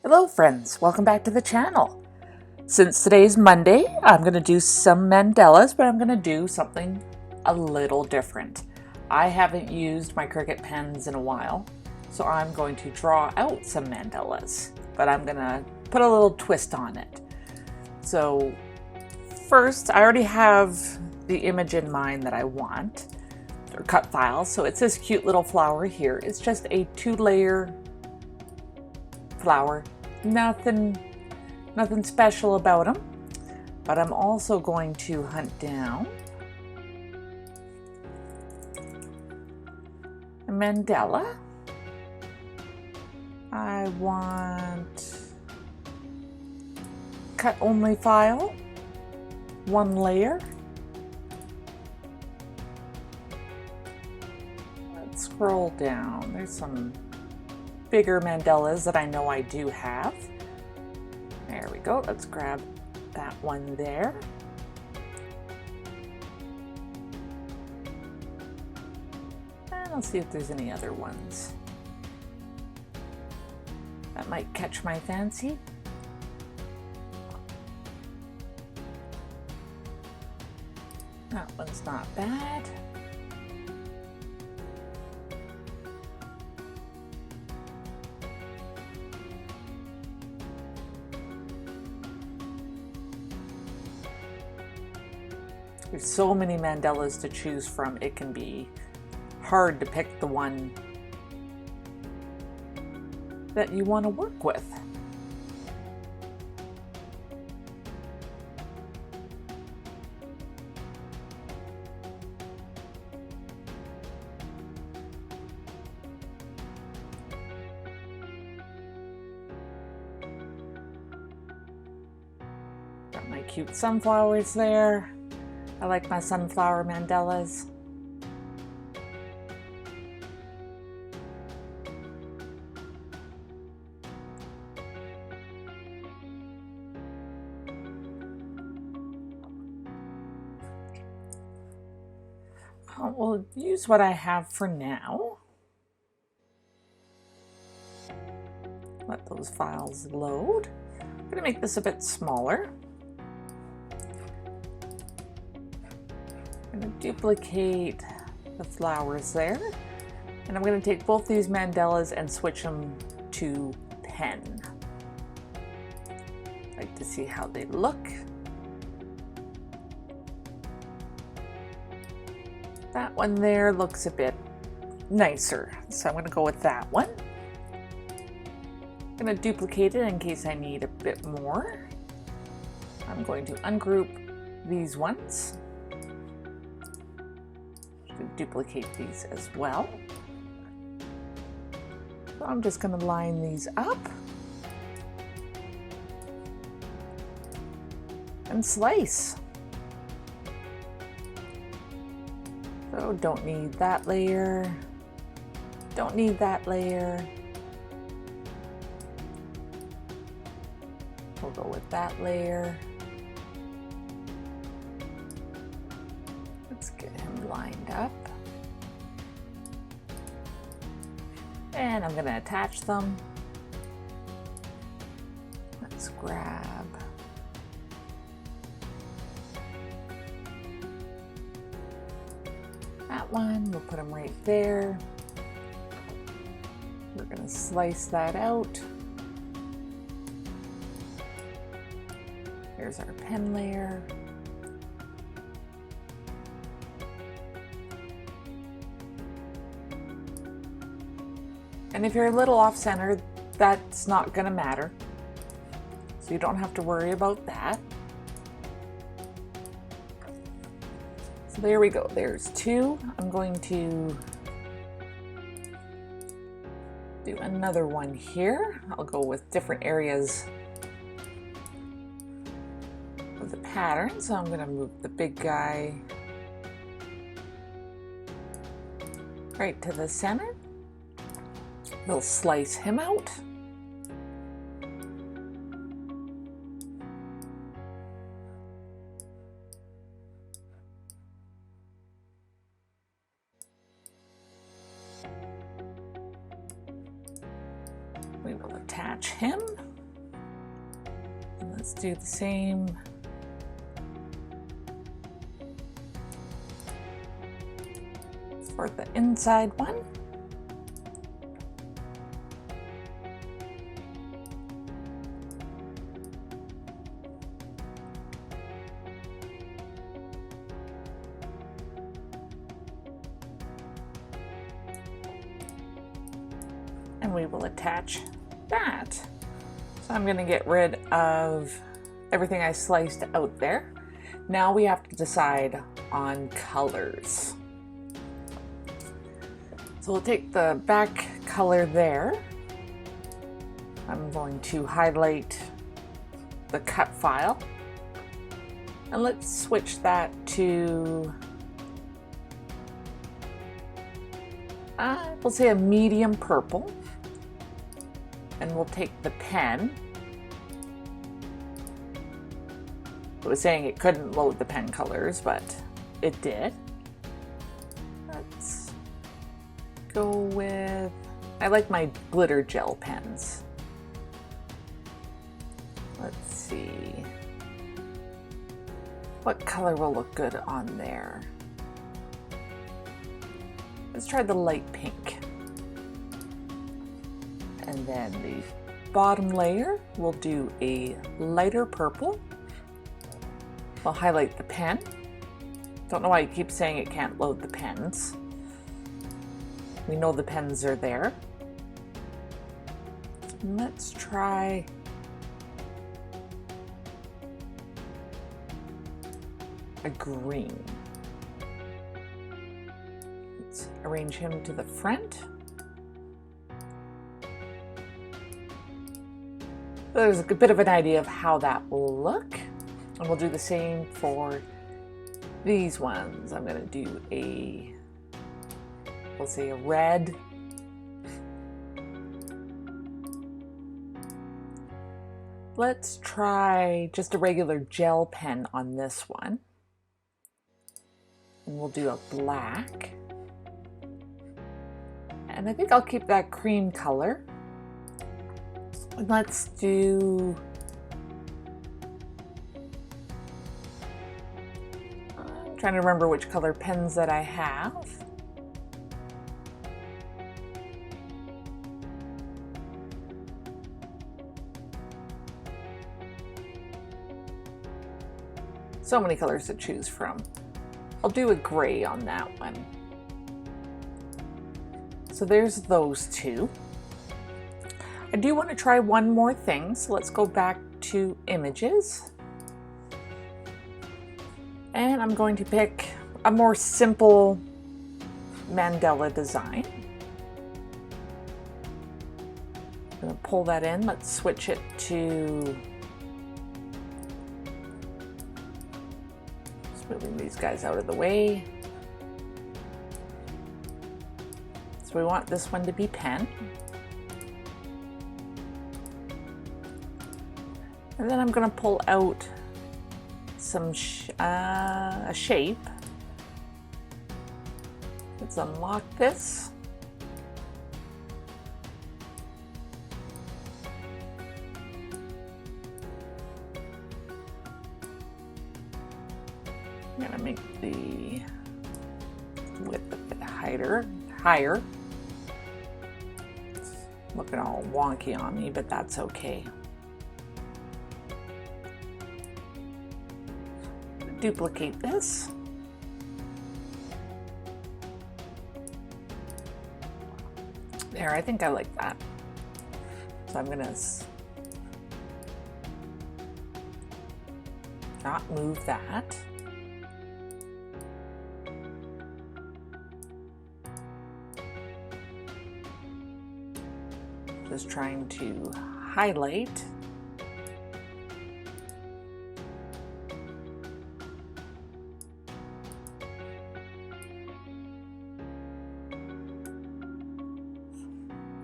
Hello friends, welcome back to the channel. Since today's Monday, I'm going to do some mandalas, but I'm going to do something a little different. I haven't used my Cricut pens in a while, so I'm going to draw out some mandalas, but I'm going to put a little twist on it. So first, I already have the image in mind that I want, or cut files. So it's this cute little flower here. It's just a 2-layer flower. Nothing special about them, but I'm also going to hunt down a mandala. I want cut only file, 1 layer. Let's scroll down. There's some bigger mandalas that I know I do have. There we go. Let's grab that one there. And I'll see if there's any other ones that might catch my fancy. That one's not bad. There's so many mandalas to choose from, it can be hard to pick the one that you want to work with. Got my cute sunflowers there. I like my sunflower mandalas. We'll use what I have for now. Let those files load. I'm going to make this a bit smaller. I'm going to duplicate the flowers there, and I'm going to take both these mandalas and switch them to pen. I'd like to see how they look. That one there looks a bit nicer, so I'm going to go with that one. I'm going to duplicate it in case I need a bit more. I'm going to ungroup these ones. Duplicate these as well. So I'm just going to line these up and slice. So don't need that layer, don't need that layer. We'll go with that layer. Let's get him lined up. And I'm going to attach them. Let's grab that one. We'll put them right there. We're going to slice that out. Here's our pen layer. And if you're a little off center, that's not going to matter. So you don't have to worry about that. So there we go. There's 2. I'm going to do another one here. I'll go with different areas of the pattern. So I'm going to move the big guy right to the center. We'll slice him out. We will attach him. Let's do the same. For the inside one. And we will attach that. So I'm going to get rid of everything I sliced out there. Now we have to decide on colors. So we'll take the back color there. I'm going to highlight the cut file. And let's switch that to, we'll say a medium purple. And we'll take the pen. It was saying it couldn't load the pen colors, but it did. Let's go with, I like my glitter gel pens. Let's see. What color will look good on there? Let's try the light pink. And then the bottom layer, we'll do a lighter purple. I'll highlight the pen. Don't know why it keeps saying it can't load the pens. We know the pens are there. Let's try a green. Let's arrange him to the front. There's a bit of an idea of how that will look. And we'll do the same for these ones. I'm going to do a, we'll say a red. Let's try just a regular gel pen on this one. And we'll do a black. And I think I'll keep that cream color. And let's do, I'm trying to remember which color pens that I have. So many colors to choose from. I'll do a gray on that one. So there's those two. I do want to try one more thing, so let's go back to images. And I'm going to pick a more simple mandala design. I'm going to pull that in. Let's switch it to, just moving these guys out of the way. So we want this one to be pen. And then I'm going to pull out some a shape. Let's unlock this. I'm going to make the width a bit higher. It's looking all wonky on me, but that's okay. Duplicate this. There, I think I like that. So I'm gonna not move that. Just trying to highlight.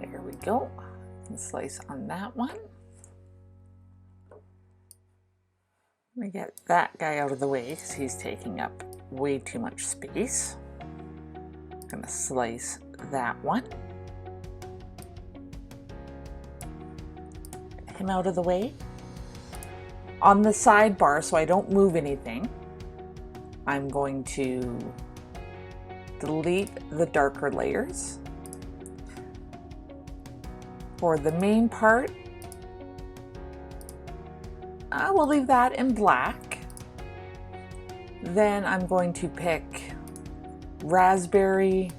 There we go. And slice on that one. Let me get that guy out of the way because he's taking up way too much space. I'm gonna slice that one. Get him out of the way. On the sidebar, so I don't move anything, I'm going to delete the darker layers. For the main part, I will leave that in black. Then I'm going to pick raspberry,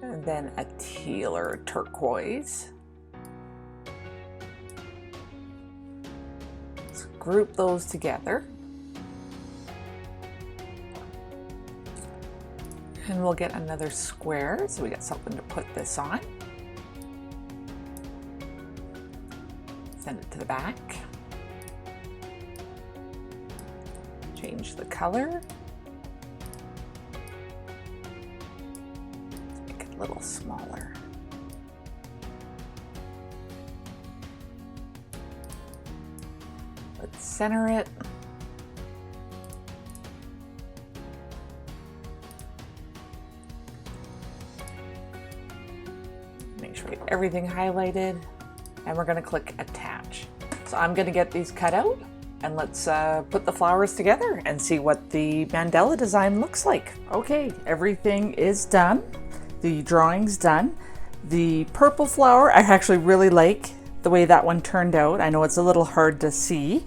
and then a teal or turquoise. Let's group those together. And we'll get another square, so we got something to put this on. Send it to the back. Change the color. Make it a little smaller. Let's center it. Make sure we have everything highlighted, and we're going to click attach. So I'm going to get these cut out, and let's put the flowers together and see what the mandala design looks like. Okay, everything is done. The drawing's done. The purple flower, I actually really like the way that one turned out. I know it's a little hard to see,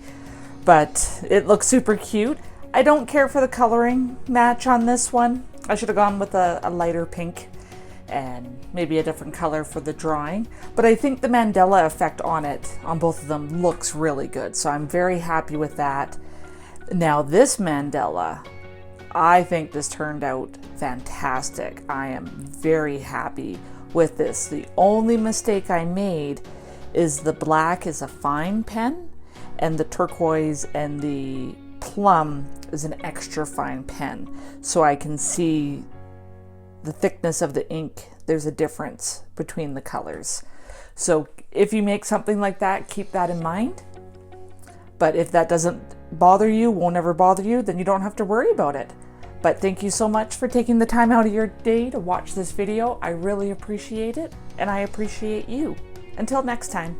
but it looks super cute. I don't care for the coloring match on this one. I should have gone with a lighter pink and maybe a different color for the drawing. But I think the mandala effect on it, on both of them, looks really good. So I'm very happy with that. Now this mandala, I think this turned out fantastic. I am very happy with this. The only mistake I made is the black is a fine pen and the turquoise and the plum is an extra fine pen. So I can see the thickness of the ink. There's a difference between the colors. So if you make something like that, keep that in mind. But if that doesn't bother you, won't ever bother you, then you don't have to worry about it. But thank you so much for taking the time out of your day to watch this video. I really appreciate it, and I appreciate you. Until next time.